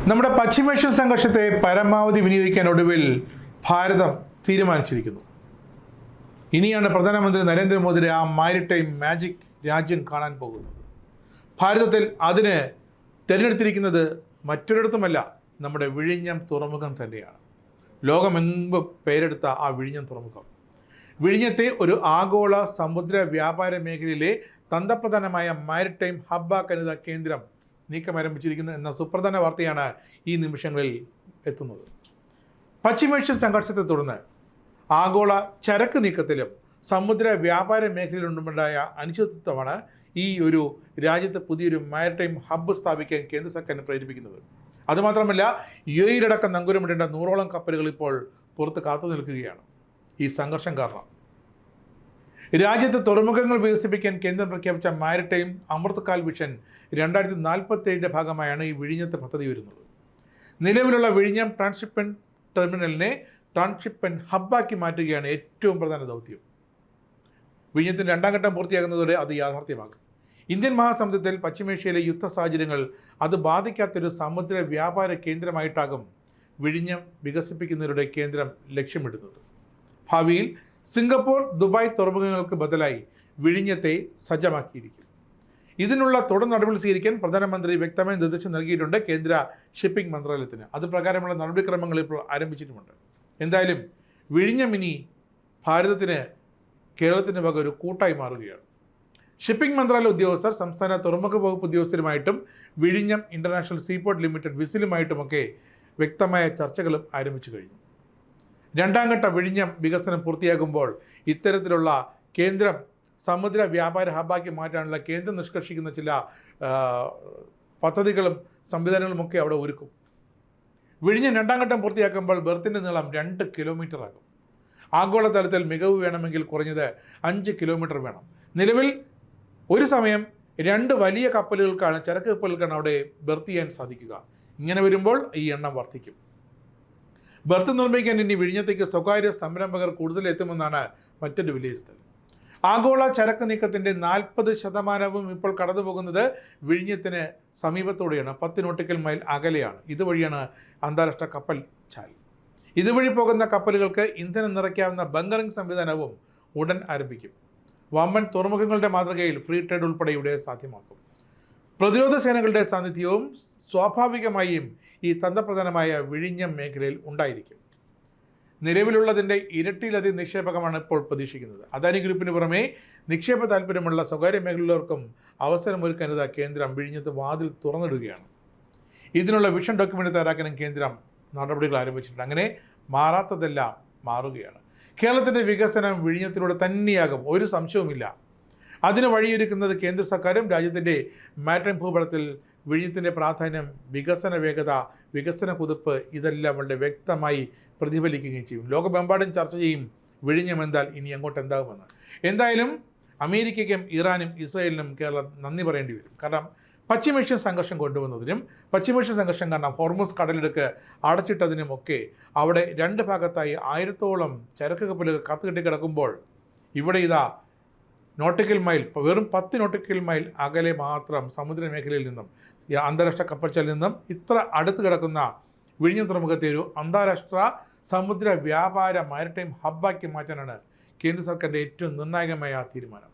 നമ്മുടെ പശ്ചിമേഷ്യൻ സംഘർഷത്തെ പരമാവധി വിനിയോഗിക്കാൻ ഒടുവിൽ ഭാരതം തീരുമാനിച്ചിരിക്കുന്നു. ഇനിയാണ് പ്രധാനമന്ത്രി നരേന്ദ്രമോദിയുടെ ആ മാരിടൈം മാജിക് രാജ്യം കാണാൻ പോകുന്നത്. ഭാരതത്തിൽ അതിന് തിരഞ്ഞെടുത്തിരിക്കുന്നത് മറ്റൊരിടത്തുമല്ല, നമ്മുടെ വിഴിഞ്ഞം തുറമുഖം തന്നെയാണ്. ലോകമെങ്ങും പേരെടുത്ത ആ വിഴിഞ്ഞം തുറമുഖം. വിഴിഞ്ഞത്തെ ഒരു ആഗോള സമുദ്ര വ്യാപാര മേഖലയിലെ തന്ത്രപ്രധാനമായ മാരിടൈം ഹബ്ബാക്കാനുള്ള കേന്ദ്രം നീക്കം ആരംഭിച്ചിരിക്കുന്നു എന്ന സുപ്രധാന വാർത്തയാണ് ഈ നിമിഷങ്ങളിൽ എത്തുന്നത്. പശ്ചിമേഷ്യൻ സംഘർഷത്തെ തുടർന്ന് ആഗോള ചരക്ക് നീക്കത്തിലും സമുദ്ര വ്യാപാര മേഖലയിലുണ്ടായ അനിശ്ചിതത്വമാണ് ഈ ഒരു രാജ്യത്ത് പുതിയൊരു മാരിടൈം ഹബ്ബ് സ്ഥാപിക്കാൻ കേന്ദ്ര സർക്കാരിനെ പ്രേരിപ്പിക്കുന്നത്. അതുമാത്രമല്ല, യുഎഇയിലടക്കം നങ്കൂരമിടേണ്ട 100ഓളം കപ്പലുകൾ ഇപ്പോൾ പുറത്ത് കാത്തു നിൽക്കുകയാണ്. ഈ സംഘർഷം കാരണം രാജ്യത്ത് തുറമുഖങ്ങൾ വികസിപ്പിക്കാൻ കേന്ദ്രം പ്രഖ്യാപിച്ച മാരിടൈം അമൃത്കാൽ വിഷൻ 2047 ഭാഗമായാണ് ഈ വിഴിഞ്ഞത്തെ പദ്ധതി വരുന്നത്. നിലവിലുള്ള വിഴിഞ്ഞം ട്രാൻസ്ഷിപ്മെന്റ് ടെർമിനലിനെ ട്രാൻസ്ഷിപ്മെന്റ് ഹബ്ബാക്കി മാറ്റുകയാണ് ഏറ്റവും പ്രധാന ദൗത്യം. വിഴിഞ്ഞത്തിന് 2ാം ഘട്ടം പൂർത്തിയാകുന്നതോടെ അത് യാഥാർത്ഥ്യമാകും. ഇന്ത്യൻ മഹാസമുദ്രത്തിൽ പശ്ചിമേഷ്യയിലെ യുദ്ധ സാഹചര്യങ്ങൾ അത് ബാധിക്കാത്തൊരു സമുദ്ര വ്യാപാര കേന്ദ്രമായിട്ടാകും വിഴിഞ്ഞം വികസിപ്പിക്കുന്നതിലൂടെ കേന്ദ്രം ലക്ഷ്യമിടുന്നത്. ഭാവിയിൽ സിംഗപ്പൂർ, ദുബായ് തുറമുഖങ്ങൾക്ക് ബദലായി വിഴിഞ്ഞത്തെ സജ്ജമാക്കിയിരിക്കും. ഇതിനുള്ള തുടർ നടപടി സ്വീകരിക്കാൻ പ്രധാനമന്ത്രി വ്യക്തമായ നിർദ്ദേശം നൽകിയിട്ടുണ്ട് കേന്ദ്ര ഷിപ്പിംഗ് മന്ത്രാലയത്തിന്. അത് പ്രകാരമുള്ള നടപടിക്രമങ്ങൾ ഇപ്പോൾ ആരംഭിച്ചിട്ടുമുണ്ട്. എന്തായാലും വിഴിഞ്ഞം ഇനി ഭാരതത്തിന്, കേരളത്തിന് വക ഒരു കൂട്ടായി മാറുകയാണ്. ഷിപ്പിംഗ് മന്ത്രാലയ ഉദ്യോഗസ്ഥർ സംസ്ഥാന തുറമുഖ വകുപ്പ് ഉദ്യോഗസ്ഥരുമായിട്ടും വിഴിഞ്ഞം ഇൻ്റർനാഷണൽ സീപോർട്ട് ലിമിറ്റഡ് വിസിലുമായിട്ടുമൊക്കെ വ്യക്തമായ ചർച്ചകളും ആരംഭിച്ചു കഴിഞ്ഞു. 2ാം ഘട്ട വിഴിഞ്ഞം വികസനം പൂർത്തിയാകുമ്പോൾ ഇത്തരത്തിലുള്ള കേന്ദ്രം സമുദ്ര വ്യാപാര ഹബ്ബാക്കി മാറ്റാനുള്ള കേന്ദ്രം നിഷ്കർഷിക്കുന്ന ചില പദ്ധതികളും സംവിധാനങ്ങളുമൊക്കെ അവിടെ ഒരുക്കും. വിഴിഞ്ഞം 2ാം ഘട്ടം പൂർത്തിയാക്കുമ്പോൾ ബെർത്തിൻ്റെ നീളം 2 കിലോമീറ്റർ ആകും. ആഗോളതലത്തിൽ മികവ് വേണമെങ്കിൽ കുറഞ്ഞത് 5 കിലോമീറ്റർ വേണം. നിലവിൽ ഒരു സമയം 2 വലിയ കപ്പലുകൾക്കാണ്, ചരക്ക് കപ്പലുകൾക്കാണ് അവിടെ ബെർത്ത് ചെയ്യാൻ സാധിക്കുക. ഇങ്ങനെ വരുമ്പോൾ ഈ എണ്ണം വർദ്ധിക്കും. ബെർത്ത് നിർമ്മിക്കാൻ ഇനി വിഴിഞ്ഞത്തേക്ക് സ്വകാര്യ സംരംഭകർ കൂടുതൽ എത്തുമെന്നാണ് മറ്റൊരു വിലയിരുത്തൽ. ആഗോള ചരക്ക് നീക്കത്തിൻ്റെ 40% ഇപ്പോൾ കടന്നു പോകുന്നത് വിഴിഞ്ഞത്തിന് സമീപത്തോടെയാണ്. 10 നോട്ടിക്കൽ മൈൽ അകലെയാണ്. ഇതുവഴിയാണ് അന്താരാഷ്ട്ര കപ്പൽ ചാൽ. ഇതുവഴി പോകുന്ന കപ്പലുകൾക്ക് ഇന്ധനം നിറയ്ക്കാവുന്ന ബങ്കറിംഗ് സംവിധാനവും ഉടൻ ആരംഭിക്കും. വമ്പൻ തുറമുഖങ്ങളുടെ മാതൃകയിൽ ഫ്രീ ട്രേഡ് ഉൾപ്പെടെ ഇവിടെ സാധ്യമാക്കും. പ്രതിരോധ സേനകളുടെ സാന്നിധ്യവും സ്വാഭാവികമായും ഈ തന്ത്രപ്രധാനമായ വിഴിഞ്ഞം മേഖലയിൽ ഉണ്ടായിരിക്കും. നിലവിലുള്ളതിൻ്റെ ഇരട്ടിയിലധികം നിക്ഷേപകമാണ് ഇപ്പോൾ പ്രതീക്ഷിക്കുന്നത്. അദാനി ഗ്രൂപ്പിന് പുറമെ നിക്ഷേപ താല്പര്യമുള്ള സ്വകാര്യ മേഖലയിലുള്ളവർക്കും അവസരമൊരുക്കാനിതാ കേന്ദ്രം വിഴിഞ്ഞത്ത് വാതിൽ തുറന്നിടുകയാണ്. ഇതിനുള്ള വിഷൻ ഡോക്യുമെൻ്റ് തയ്യാറാക്കാനും കേന്ദ്രം നടപടികൾ ആരംഭിച്ചിട്ടുണ്ട്. അങ്ങനെ മാറാത്തതെല്ലാം മാറുകയാണ്. കേരളത്തിൻ്റെ വികസനം വിഴിഞ്ഞത്തിലൂടെ തന്നെയാകും, ഒരു സംശയവുമില്ല. അതിന് വഴിയൊരുക്കുന്നത് കേന്ദ്ര സർക്കാരും രാജ്യത്തിൻ്റെ മാരിടൈം ഭൂപടത്തിൽ വിഴിഞ്ഞത്തിൻ്റെ പ്രാധാന്യം, വികസന വേഗത, വികസന കുതിപ്പ് ഇതെല്ലാം വളരെ വ്യക്തമായി പ്രതിഫലിക്കുകയും ചെയ്യും. ലോകമെമ്പാടും ചർച്ച ചെയ്യും വിഴിഞ്ഞം എന്താൽ ഇനി അങ്ങോട്ട് എന്താകുമെന്ന്. എന്തായാലും അമേരിക്കയ്ക്കും ഇറാനും ഇസ്രായേലിനും കേരളം നന്ദി പറയേണ്ടി വരും. കാരണം പശ്ചിമേഷ്യൻ സംഘർഷം കൊണ്ടുവന്നതിനും പശ്ചിമേഷ്യൻ സംഘർഷം കാരണം ഹോർമുസ് കടലിടുക്ക് അടച്ചിട്ടതിനുമൊക്കെ അവിടെ 2 ഭാഗത്തായി 1000ഓളം ചരക്ക് കപ്പലുകൾ കാത്തുകെട്ടി കിടക്കുമ്പോൾ ഇവിടെ ഇതാ നോട്ടിക്കൽ മൈൽ, വെറും 10 നോട്ടിക്കൽ മൈൽ അകലെ മാത്രം സമുദ്ര മേഖലയിൽ നിന്നും, അന്താരാഷ്ട്ര കപ്പൽച്ചാലിൽ നിന്നും ഇത്ര അടുത്ത് കിടക്കുന്ന വിഴിഞ്ഞം തുറമുഖത്തെ ഒരു അന്താരാഷ്ട്ര സമുദ്ര വ്യാപാര മാരിടൈം ഹബ്ബാക്കി മാറ്റാനാണ് കേന്ദ്ര സർക്കാരിൻ്റെ ഏറ്റവും നിർണായകമായ തീരുമാനം.